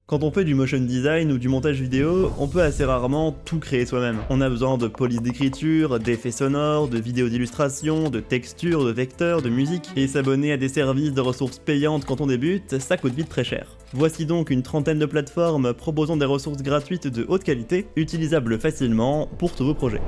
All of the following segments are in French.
Quand on fait du motion design ou du montage vidéo, on peut assez rarement tout créer soi-même. On a besoin de polices d'écriture, d'effets sonores, de vidéos d'illustration, de textures, de vecteurs, de musique, et s'abonner à des services de ressources payantes quand on débute, ça coûte vite très cher. Voici donc une trentaine de plateformes proposant des ressources gratuites de haute qualité, utilisables facilement pour tous vos projets.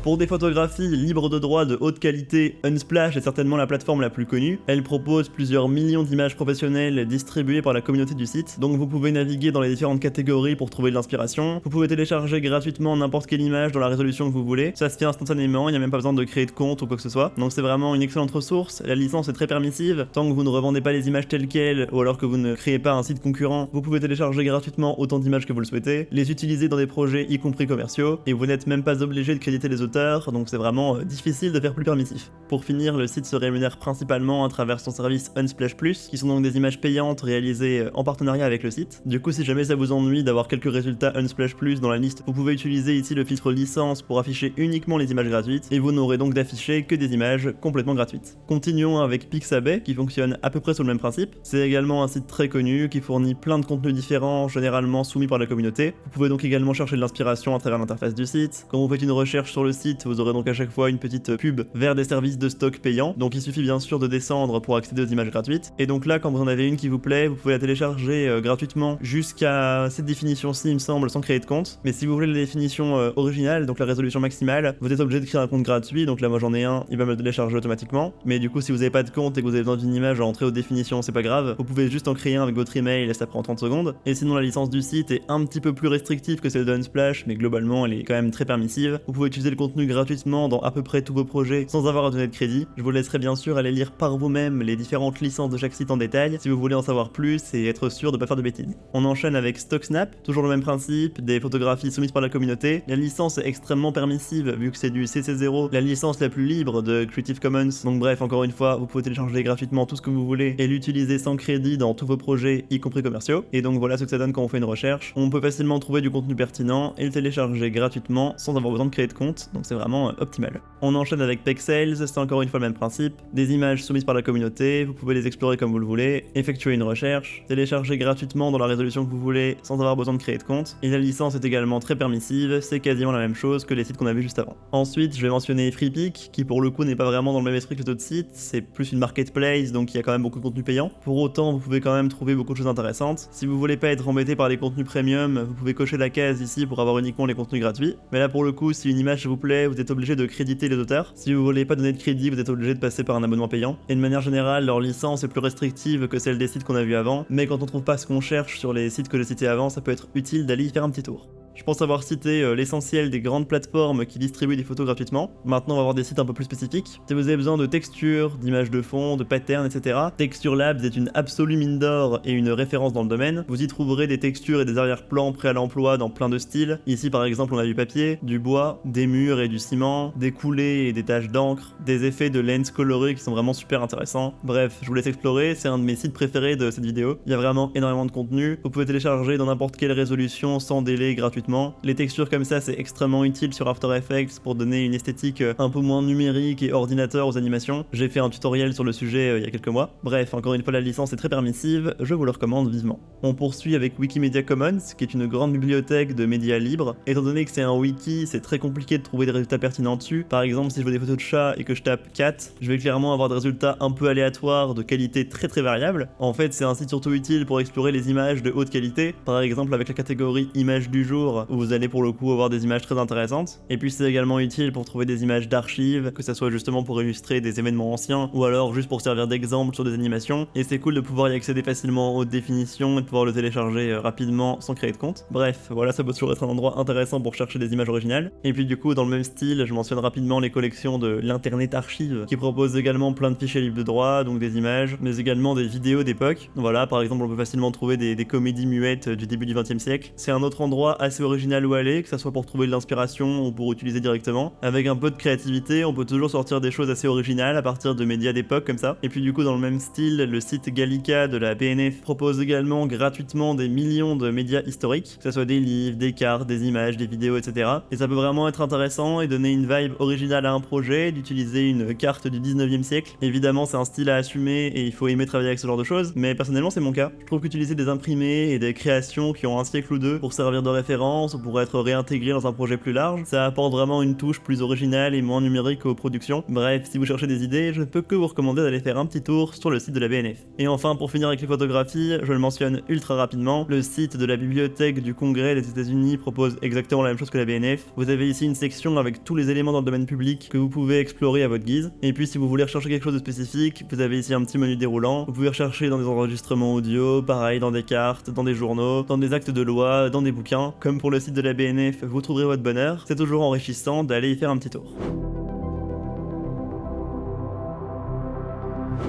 Pour des photographies libres de droit de haute qualité, Unsplash est certainement la plateforme la plus connue. Elle propose plusieurs millions d'images professionnelles distribuées par la communauté du site, donc vous pouvez naviguer dans les différentes catégories pour trouver de l'inspiration. Vous pouvez télécharger gratuitement n'importe quelle image dans la résolution que vous voulez. Ça se fait instantanément, il n'y a même pas besoin de créer de compte ou quoi que ce soit. Donc c'est vraiment une excellente ressource. La licence est très permissive. Tant que vous ne revendez pas les images telles quelles, ou alors que vous ne créez pas un site concurrent, vous pouvez télécharger gratuitement autant d'images que vous le souhaitez, les utiliser dans des projets y compris commerciaux, et vous n'êtes même pas obligé de créditer les auteurs, donc c'est vraiment difficile de faire plus permissif. Pour finir, le site se rémunère principalement à travers son service Unsplash+, qui sont donc des images payantes réalisées en partenariat avec le site. Du coup, si jamais ça vous ennuie d'avoir quelques résultats Unsplash+ dans la liste, vous pouvez utiliser ici le filtre licence pour afficher uniquement les images gratuites, et vous n'aurez donc d'afficher que des images complètement gratuites. Continuons avec Pixabay, qui fonctionne à peu près sur le même principe. C'est également un site très connu, qui fournit plein de contenus différents, généralement soumis par la communauté. Vous pouvez donc également chercher de l'inspiration à travers l'interface du site. Quand vous faites une recherche sur le site, vous aurez donc à chaque fois une petite pub vers des services de stock payants, donc il suffit bien sûr de descendre pour accéder aux images gratuites, et donc là quand vous en avez une qui vous plaît, vous pouvez la télécharger gratuitement jusqu'à cette définition-ci il me semble, sans créer de compte, mais si vous voulez la définition originale, donc la résolution maximale, vous êtes obligé de créer un compte gratuit, donc là moi j'en ai un, il va me le télécharger automatiquement, mais du coup si vous n'avez pas de compte et que vous avez besoin d'une image à entrer aux définitions, c'est pas grave, vous pouvez juste en créer un avec votre email et ça prend 30 secondes, et sinon la licence du site est un petit peu plus restrictive que celle de Unsplash, mais globalement elle est quand même très permissive. Vous pouvez utiliser le contenu gratuitement dans à peu près tous vos projets sans avoir à donner de crédit. Je vous laisserai bien sûr aller lire par vous-même les différentes licences de chaque site en détail si vous voulez en savoir plus et être sûr de pas faire de bêtises. On enchaîne avec StockSnap, toujours le même principe, des photographies soumises par la communauté. La licence est extrêmement permissive vu que c'est du CC0, la licence la plus libre de Creative Commons. Donc bref, encore une fois, vous pouvez télécharger gratuitement tout ce que vous voulez et l'utiliser sans crédit dans tous vos projets, y compris commerciaux. Et donc voilà ce que ça donne quand on fait une recherche. On peut facilement trouver du contenu pertinent et le télécharger gratuitement sans avoir besoin de créer de compte, donc c'est vraiment optimal. On enchaîne avec Pexels, c'est encore une fois le même principe, des images soumises par la communauté, vous pouvez les explorer comme vous le voulez, effectuer une recherche, télécharger gratuitement dans la résolution que vous voulez sans avoir besoin de créer de compte, et la licence est également très permissive, c'est quasiment la même chose que les sites qu'on a vu juste avant. Ensuite, je vais mentionner FreePic, qui pour le coup n'est pas vraiment dans le même esprit que les autres sites, c'est plus une marketplace, donc il y a quand même beaucoup de contenu payant. Pour autant, vous pouvez quand même trouver beaucoup de choses intéressantes. Si vous voulez pas être embêté par les contenus premium, vous pouvez cocher la case ici pour avoir uniquement les contenus gratuits, mais là pour le coup, si une image vous plaît, vous êtes obligé de créditer les auteurs. Si vous voulez pas donner de crédit, vous êtes obligé de passer par un abonnement payant. Et de manière générale, leur licence est plus restrictive que celle des sites qu'on a vus avant, mais quand on trouve pas ce qu'on cherche sur les sites que j'ai cités avant, ça peut être utile d'aller y faire un petit tour. Je pense avoir cité l'essentiel des grandes plateformes qui distribuent des photos gratuitement. Maintenant, on va voir des sites un peu plus spécifiques. Si vous avez besoin de textures, d'images de fond, de patterns, etc., Texture Labs est une absolue mine d'or et une référence dans le domaine. Vous y trouverez des textures et des arrière-plans prêts à l'emploi dans plein de styles. Ici, par exemple, on a du papier, du bois, des murs et du ciment, des coulées et des taches d'encre, des effets de lens colorés qui sont vraiment super intéressants. Bref, je vous laisse explorer, c'est un de mes sites préférés de cette vidéo. Il y a vraiment énormément de contenu. Vous pouvez télécharger dans n'importe quelle résolution sans délai gratuitement. Les textures comme ça, c'est extrêmement utile sur After Effects pour donner une esthétique un peu moins numérique et ordinateur aux animations. J'ai fait un tutoriel sur le sujet il y a quelques mois. Bref, encore une fois, la licence est très permissive, je vous le recommande vivement. On poursuit avec Wikimedia Commons, qui est une grande bibliothèque de médias libres. Étant donné que c'est un wiki, c'est très compliqué de trouver des résultats pertinents dessus. Par exemple, si je veux des photos de chats et que je tape cat, je vais clairement avoir des résultats un peu aléatoires, de qualité très très variable. En fait, c'est un site surtout utile pour explorer les images de haute qualité, par exemple avec la catégorie images du jour, où vous allez pour le coup avoir des images très intéressantes. Et puis c'est également utile pour trouver des images d'archives, que ça soit justement pour illustrer des événements anciens, ou alors juste pour servir d'exemple sur des animations. Et c'est cool de pouvoir y accéder facilement en haute définition et de pouvoir le télécharger rapidement sans créer de compte. Bref, voilà, ça peut toujours être un endroit intéressant pour chercher des images originales. Et puis du coup, dans le même style, je mentionne rapidement les collections de l'Internet Archive, qui propose également plein de fichiers libres de droit, donc des images, mais également des vidéos d'époque. Voilà, par exemple, on peut facilement trouver des comédies muettes du début du XXe siècle. C'est un autre endroit assez original où aller, que ça soit pour trouver de l'inspiration ou pour utiliser directement. Avec un peu de créativité, on peut toujours sortir des choses assez originales à partir de médias d'époque comme ça. Et puis du coup, dans le même style, le site Gallica de la BNF propose également gratuitement des millions de médias historiques, que ce soit des livres, des cartes, des images, des vidéos, etc. Et ça peut vraiment être intéressant et donner une vibe originale à un projet, d'utiliser une carte du 19e siècle. Évidemment, c'est un style à assumer et il faut aimer travailler avec ce genre de choses, mais personnellement, c'est mon cas. Je trouve qu'utiliser des imprimés et des créations qui ont un siècle ou deux pour servir de référence ou pour être réintégrés dans un projet plus large, ça apporte vraiment une touche plus originale et moins numérique aux productions. Bref, si vous cherchez des idées, je ne peux que vous recommander d'aller faire un petit tour sur le site de la BNF. Et enfin, pour finir avec les photographies, je le mentionne ultra rapidement, le site de la bibliothèque du Congrès des États-Unis propose exactement la même chose que la BNF. Vous avez ici une section avec tous les éléments dans le domaine public que vous pouvez explorer à votre guise. Et puis si vous voulez rechercher quelque chose de spécifique, vous avez ici un petit menu déroulant. Vous pouvez rechercher dans des enregistrements audio, pareil dans des cartes, dans des journaux, dans des actes de loi, dans des bouquins. Comme pour le site de la BNF, vous trouverez votre bonheur. C'est toujours enrichissant d'aller y faire un petit tour.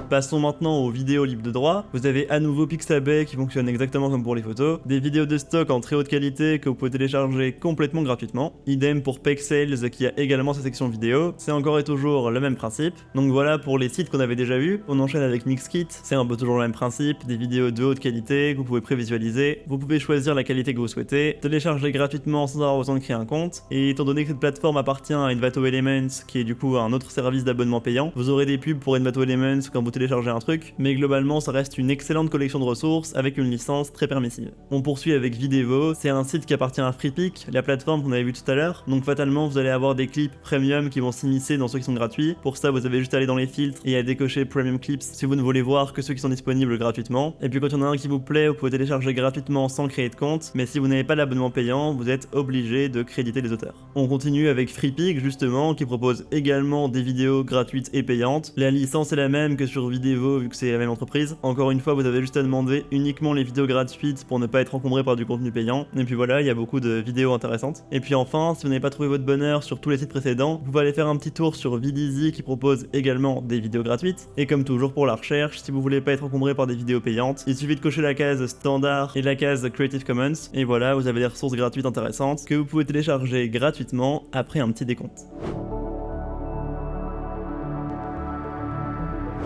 Passons maintenant aux vidéos libres de droit. Vous avez à nouveau Pixabay qui fonctionne exactement comme pour les photos, des vidéos de stock en très haute qualité que vous pouvez télécharger complètement gratuitement. Idem pour Pexels qui a également sa section vidéo, c'est encore et toujours le même principe. Donc voilà pour les sites qu'on avait déjà vus. On enchaîne avec Mixkit, c'est un peu toujours le même principe, des vidéos de haute qualité que vous pouvez prévisualiser, vous pouvez choisir la qualité que vous souhaitez, télécharger gratuitement sans avoir besoin de créer un compte, et étant donné que cette plateforme appartient à Envato Elements, qui est du coup un autre service d'abonnement payant, vous aurez des pubs pour Envato Elements quand vous télécharger un truc, mais globalement ça reste une excellente collection de ressources avec une licence très permissive. On poursuit avec Videvo, c'est un site qui appartient à Freepik, la plateforme qu'on avait vu tout à l'heure, donc fatalement vous allez avoir des clips premium qui vont s'immiscer dans ceux qui sont gratuits. Pour ça vous avez juste à aller dans les filtres et à décocher Premium Clips si vous ne voulez voir que ceux qui sont disponibles gratuitement. Et puis quand il y en a un qui vous plaît, vous pouvez télécharger gratuitement sans créer de compte, mais si vous n'avez pas l'abonnement payant, vous êtes obligé de créditer les auteurs. On continue avec Freepik justement, qui propose également des vidéos gratuites et payantes. La licence est la même que sur Videvo vu que c'est la même entreprise. Encore une fois, vous avez juste à demander uniquement les vidéos gratuites pour ne pas être encombré par du contenu payant. Et puis voilà, il y a beaucoup de vidéos intéressantes. Et puis enfin, si vous n'avez pas trouvé votre bonheur sur tous les sites précédents, vous pouvez aller faire un petit tour sur Vidizy qui propose également des vidéos gratuites. Et comme toujours pour la recherche, si vous voulez pas être encombré par des vidéos payantes, il suffit de cocher la case standard et la case Creative Commons. Et voilà, vous avez des ressources gratuites intéressantes que vous pouvez télécharger gratuitement après un petit décompte.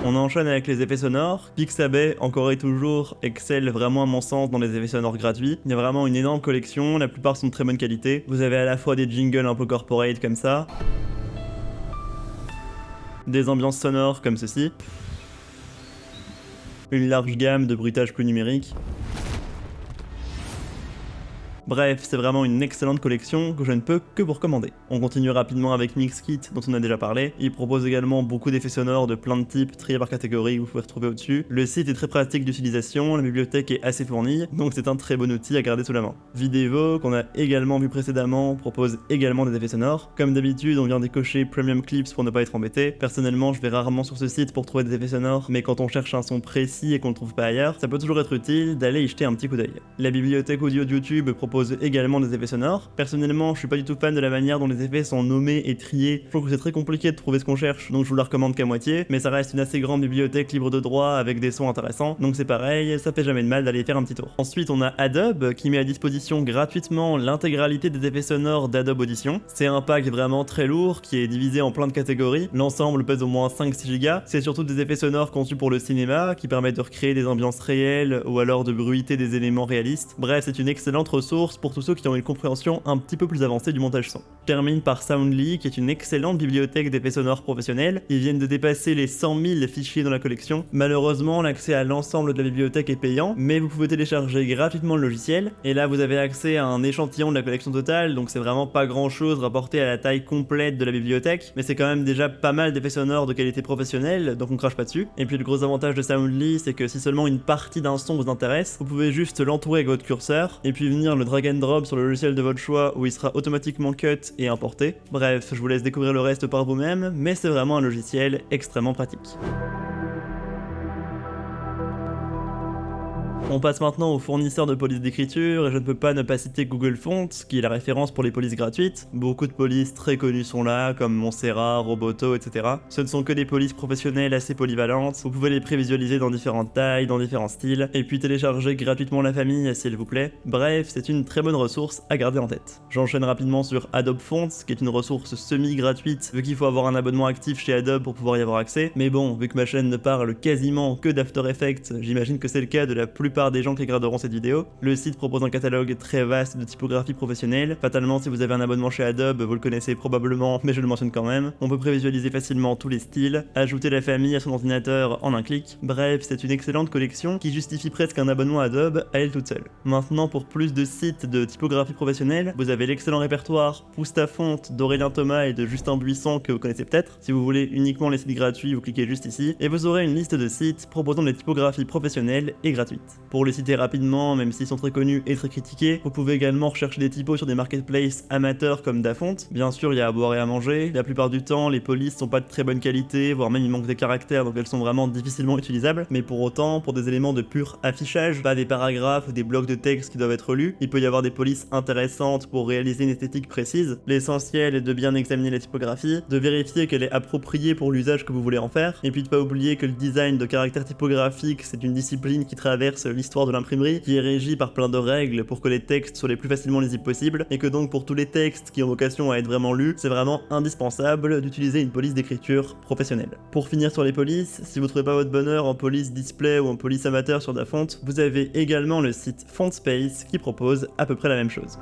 On enchaîne avec les effets sonores. Pixabay, encore et toujours, excelle vraiment à mon sens dans les effets sonores gratuits. Il y a vraiment une énorme collection, la plupart sont de très bonne qualité. Vous avez à la fois des jingles un peu corporate comme ça, des ambiances sonores comme ceci, une large gamme de bruitage plus numérique. Bref, c'est vraiment une excellente collection que je ne peux que vous recommander. On continue rapidement avec Mixkit dont on a déjà parlé. Il propose également beaucoup d'effets sonores de plein de types, triés par catégorie que vous pouvez retrouver au-dessus. Le site est très pratique d'utilisation, la bibliothèque est assez fournie, donc c'est un très bon outil à garder sous la main. Videvo, qu'on a également vu précédemment, propose également des effets sonores. Comme d'habitude, on vient décocher Premium Clips pour ne pas être embêté. Personnellement, je vais rarement sur ce site pour trouver des effets sonores, mais quand on cherche un son précis et qu'on le trouve pas ailleurs, ça peut toujours être utile d'aller y jeter un petit coup d'œil. La bibliothèque audio de YouTube propose également des effets sonores. Personnellement, je suis pas du tout fan de la manière dont les effets sont nommés et triés. Je trouve que c'est très compliqué de trouver ce qu'on cherche, donc je vous la recommande qu'à moitié, mais ça reste une assez grande bibliothèque libre de droit avec des sons intéressants, donc c'est pareil, ça fait jamais de mal d'aller faire un petit tour. Ensuite, on a Adobe qui met à disposition gratuitement l'intégralité des effets sonores d'Adobe Audition. C'est un pack vraiment très lourd qui est divisé en plein de catégories. L'ensemble pèse au moins 5-6 Go. C'est surtout des effets sonores conçus pour le cinéma qui permettent de recréer des ambiances réelles ou alors de bruiter des éléments réalistes. Bref, c'est une excellente ressource pour tous ceux qui ont une compréhension un petit peu plus avancée du montage son. Je termine par Soundly, qui est une excellente bibliothèque d'effets sonores professionnels. Ils viennent de dépasser les 100 000 fichiers dans la collection. Malheureusement, l'accès à l'ensemble de la bibliothèque est payant, mais vous pouvez télécharger gratuitement le logiciel. Et là, vous avez accès à un échantillon de la collection totale, donc c'est vraiment pas grand chose rapporté à la taille complète de la bibliothèque, mais c'est quand même déjà pas mal d'effets sonores de qualité professionnelle, donc on crache pas dessus. Et puis le gros avantage de Soundly, c'est que si seulement une partie d'un son vous intéresse, vous pouvez juste l'entourer avec votre curseur, et puis venir le drag and drop sur le logiciel de votre choix où il sera automatiquement cut et importé. Bref, je vous laisse découvrir le reste par vous-même, mais c'est vraiment un logiciel extrêmement pratique. On passe maintenant aux fournisseurs de polices d'écriture, et je ne peux pas ne pas citer Google Fonts, qui est la référence pour les polices gratuites. Beaucoup de polices très connues sont là, comme Montserrat, Roboto, etc. Ce ne sont que des polices professionnelles assez polyvalentes, vous pouvez les prévisualiser dans différentes tailles, dans différents styles, et puis télécharger gratuitement la famille s'il vous plaît. Bref, c'est une très bonne ressource à garder en tête. J'enchaîne rapidement sur Adobe Fonts, qui est une ressource semi-gratuite, vu qu'il faut avoir un abonnement actif chez Adobe pour pouvoir y avoir accès, mais bon, vu que ma chaîne ne parle quasiment que d'After Effects, j'imagine que c'est le cas de la plupart des gens qui regarderont cette vidéo. Le site propose un catalogue très vaste de typographie professionnelle. Fatalement, si vous avez un abonnement chez Adobe, vous le connaissez probablement, mais je le mentionne quand même. On peut prévisualiser facilement tous les styles, ajouter la famille à son ordinateur en un clic. Bref, c'est une excellente collection qui justifie presque un abonnement Adobe à elle toute seule. Maintenant, pour plus de sites de typographie professionnelle, vous avez l'excellent répertoire Poustafont d'Aurélien Thomas et de Justin Buisson que vous connaissez peut-être. Si vous voulez uniquement les sites gratuits, vous cliquez juste ici et vous aurez une liste de sites proposant des typographies professionnelles et gratuites. Pour les citer rapidement, même s'ils sont très connus et très critiqués, vous pouvez également rechercher des typos sur des marketplaces amateurs comme Dafont. Bien sûr, il y a à boire et à manger. La plupart du temps, les polices sont pas de très bonne qualité, voire même il manque des caractères, donc elles sont vraiment difficilement utilisables. Mais pour autant, pour des éléments de pur affichage, pas des paragraphes ou des blocs de texte qui doivent être lus, il peut y avoir des polices intéressantes pour réaliser une esthétique précise. L'essentiel est de bien examiner la typographie, de vérifier qu'elle est appropriée pour l'usage que vous voulez en faire, et puis de pas oublier que le design de caractères typographiques, c'est une discipline qui traverse l'histoire de l'imprimerie, qui est régie par plein de règles pour que les textes soient les plus facilement lisibles possible, et que donc pour tous les textes qui ont vocation à être vraiment lus, c'est vraiment indispensable d'utiliser une police d'écriture professionnelle. Pour finir sur les polices, si vous trouvez pas votre bonheur en police display ou en police amateur sur Dafont, vous avez également le site Fontspace qui propose à peu près la même chose.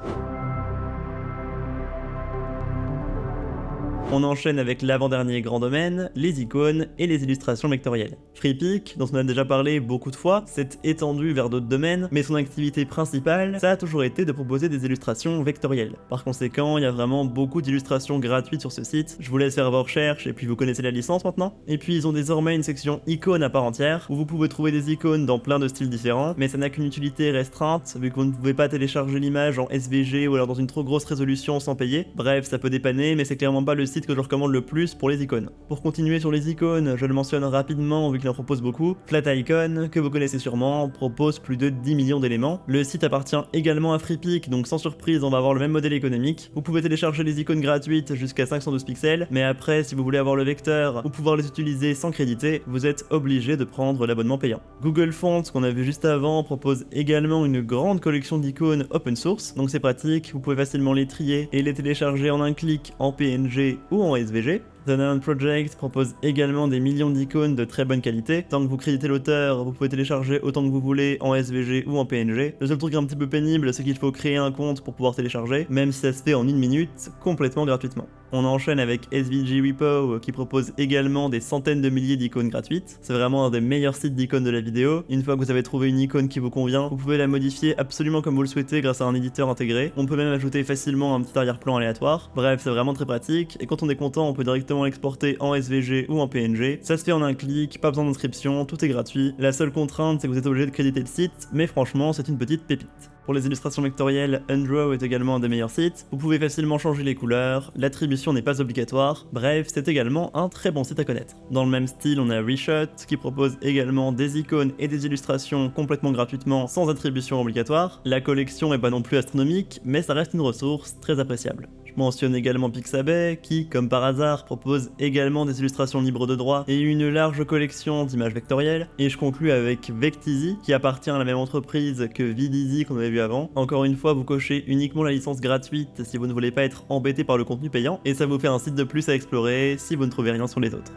On enchaîne avec l'avant-dernier grand domaine, les icônes et les illustrations vectorielles. Freepik, dont on a déjà parlé beaucoup de fois, s'est étendu vers d'autres domaines, mais son activité principale, ça a toujours été de proposer des illustrations vectorielles. Par conséquent, il y a vraiment beaucoup d'illustrations gratuites sur ce site, je vous laisse faire vos recherches et puis vous connaissez la licence maintenant. Et puis ils ont désormais une section icônes à part entière, où vous pouvez trouver des icônes dans plein de styles différents, mais ça n'a qu'une utilité restreinte, vu que vous ne pouvez pas télécharger l'image en SVG ou alors dans une trop grosse résolution sans payer. Bref, ça peut dépanner, mais c'est clairement pas le site que je recommande le plus pour les icônes. Pour continuer sur les icônes, je le mentionne rapidement vu qu'il en propose beaucoup, Flaticon, que vous connaissez sûrement, propose plus de 10 millions d'éléments. Le site appartient également à Freepik, donc sans surprise on va avoir le même modèle économique. Vous pouvez télécharger les icônes gratuites jusqu'à 512 pixels, mais après si vous voulez avoir le vecteur ou pouvoir les utiliser sans créditer, vous êtes obligé de prendre l'abonnement payant. Google Fonts, qu'on a vu juste avant, propose également une grande collection d'icônes open source, donc c'est pratique, vous pouvez facilement les trier et les télécharger en un clic en PNG ou en SVG. The Neon Project propose également des millions d'icônes de très bonne qualité. Tant que vous créditez l'auteur, vous pouvez télécharger autant que vous voulez en SVG ou en PNG. Le seul truc un petit peu pénible, c'est qu'il faut créer un compte pour pouvoir télécharger, même si ça se fait en 1 minute, complètement gratuitement. On enchaîne avec SVG Repo qui propose également des centaines de milliers d'icônes gratuites. C'est vraiment un des meilleurs sites d'icônes de la vidéo. Une fois que vous avez trouvé une icône qui vous convient, vous pouvez la modifier absolument comme vous le souhaitez grâce à un éditeur intégré. On peut même ajouter facilement un petit arrière-plan aléatoire. Bref, c'est vraiment très pratique et quand on est content, on peut directement l'exporter en SVG ou en PNG. Ça se fait en un clic, pas besoin d'inscription, tout est gratuit. La seule contrainte, c'est que vous êtes obligé de créditer le site, mais franchement, c'est une petite pépite. Pour les illustrations vectorielles, Undraw est également un des meilleurs sites. Vous pouvez facilement changer les couleurs, l'attribution n'est pas obligatoire, bref, c'est également un très bon site à connaître. Dans le même style, on a Reshot qui propose également des icônes et des illustrations complètement gratuitement sans attribution obligatoire. La collection est pas non plus astronomique, mais ça reste une ressource très appréciable. Je mentionne également Pixabay qui, comme par hasard, propose également des illustrations libres de droit et une large collection d'images vectorielles. Et je conclue avec Vecteezy qui appartient à la même entreprise que Videezy qu'on avait vu avant. Encore une fois, vous cochez uniquement la licence gratuite si vous ne voulez pas être embêté par le contenu payant et ça vous fait un site de plus à explorer si vous ne trouvez rien sur les autres.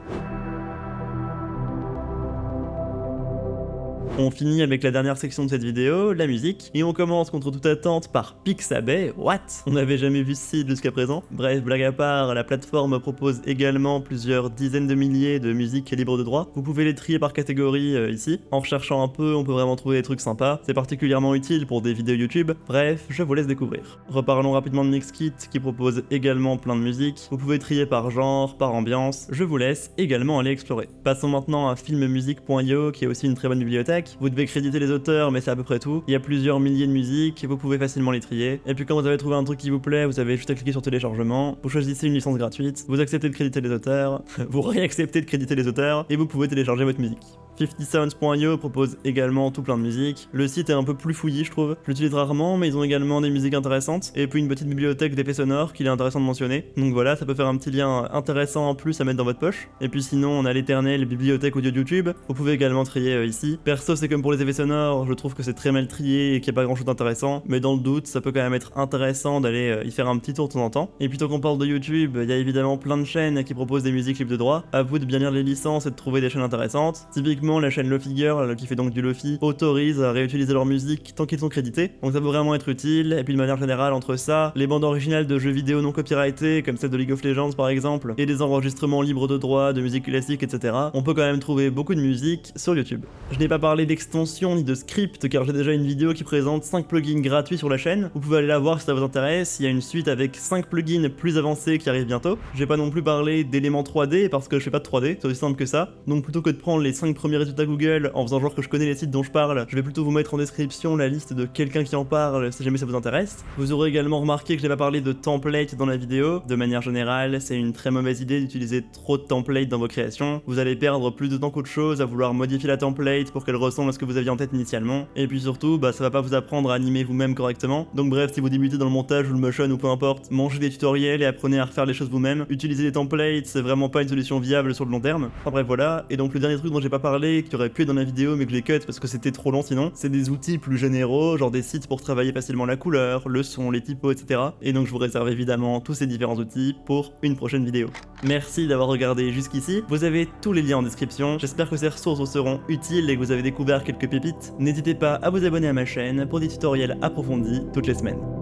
On finit avec la dernière section de cette vidéo, la musique, et on commence contre toute attente par Pixabay. What? On n'avait jamais vu ce site jusqu'à présent. Bref, blague à part, la plateforme propose également plusieurs dizaines de milliers de musiques libres de droit. Vous pouvez les trier par catégorie ici. En recherchant un peu, on peut vraiment trouver des trucs sympas. C'est particulièrement utile pour des vidéos YouTube. Bref, je vous laisse découvrir. Reparlons rapidement de Mixkit, qui propose également plein de musiques. Vous pouvez trier par genre, par ambiance. Je vous laisse également aller explorer. Passons maintenant à filmmusic.io, qui est aussi une très bonne bibliothèque. Vous devez créditer les auteurs, mais c'est à peu près tout. Il y a plusieurs milliers de musiques, vous pouvez facilement les trier. Et puis quand vous avez trouvé un truc qui vous plaît, vous avez juste à cliquer sur téléchargement, vous choisissez une licence gratuite, vous acceptez de créditer les auteurs, vous réacceptez de créditer les auteurs, et vous pouvez télécharger votre musique. 50sounds.io propose également tout plein de musique. Le site est un peu plus fouillis, je trouve. Je l'utilise rarement, mais ils ont également des musiques intéressantes. Et puis une petite bibliothèque d'effets sonores qu'il est intéressant de mentionner. Donc voilà, ça peut faire un petit lien intéressant en plus à mettre dans votre poche. Et puis sinon, on a l'éternelle bibliothèque audio de YouTube. Vous pouvez également trier ici. Perso, c'est comme pour les effets sonores, je trouve que c'est très mal trié et qu'il n'y a pas grand chose d'intéressant. Mais dans le doute, ça peut quand même être intéressant d'aller y faire un petit tour de temps en temps. Et puis tant qu'on parle de YouTube, il y a évidemment plein de chaînes qui proposent des musiques libres de droit. À vous de bien lire les licences et de trouver des chaînes intéressantes. Typiquement, la chaîne Lofigure, qui fait donc du Lofi, autorise à réutiliser leur musique tant qu'ils sont crédités. Donc ça peut vraiment être utile. Et puis de manière générale, entre ça, les bandes originales de jeux vidéo non copyrightés, comme celle de League of Legends par exemple, et des enregistrements libres de droit, de musique classique, etc., on peut quand même trouver beaucoup de musique sur YouTube. Je n'ai pas parlé d'extension ni de script car j'ai déjà une vidéo qui présente 5 plugins gratuits sur la chaîne. Vous pouvez aller la voir si ça vous intéresse. Il y a une suite avec 5 plugins plus avancés qui arrivent bientôt. J'ai pas non plus parlé d'éléments 3D parce que je fais pas de 3D, c'est aussi simple que ça. Donc plutôt que de prendre les 5 premiers résultats Google en faisant genre que je connais les sites dont je parle, je vais plutôt vous mettre en description la liste de quelqu'un qui en parle si jamais ça vous intéresse. Vous aurez également remarqué que j'ai pas parlé de template dans la vidéo. De manière générale, c'est une très mauvaise idée d'utiliser trop de templates dans vos créations. Vous allez perdre plus de temps qu'autre chose à vouloir modifier la template pour qu'elle ressemble à ce que vous aviez en tête initialement. Et puis surtout, ça va pas vous apprendre à animer vous-même correctement. Donc bref, si vous débutez dans le montage ou le motion ou peu importe, mangez des tutoriels et apprenez à refaire les choses vous-même. Utiliser des templates, c'est vraiment pas une solution viable sur le long terme. Enfin bref, voilà. Et donc le dernier truc dont j'ai pas parlé, qui aurait pu être dans la vidéo mais que j'ai cut parce que c'était trop long sinon, c'est des outils plus généraux, genre des sites pour travailler facilement la couleur, le son, les typos, etc. Et donc je vous réserve évidemment tous ces différents outils pour une prochaine vidéo. Merci d'avoir regardé jusqu'ici, vous avez tous les liens en description, j'espère que ces ressources vous seront utiles et que vous avez découvert quelques pépites. N'hésitez pas à vous abonner à ma chaîne pour des tutoriels approfondis toutes les semaines.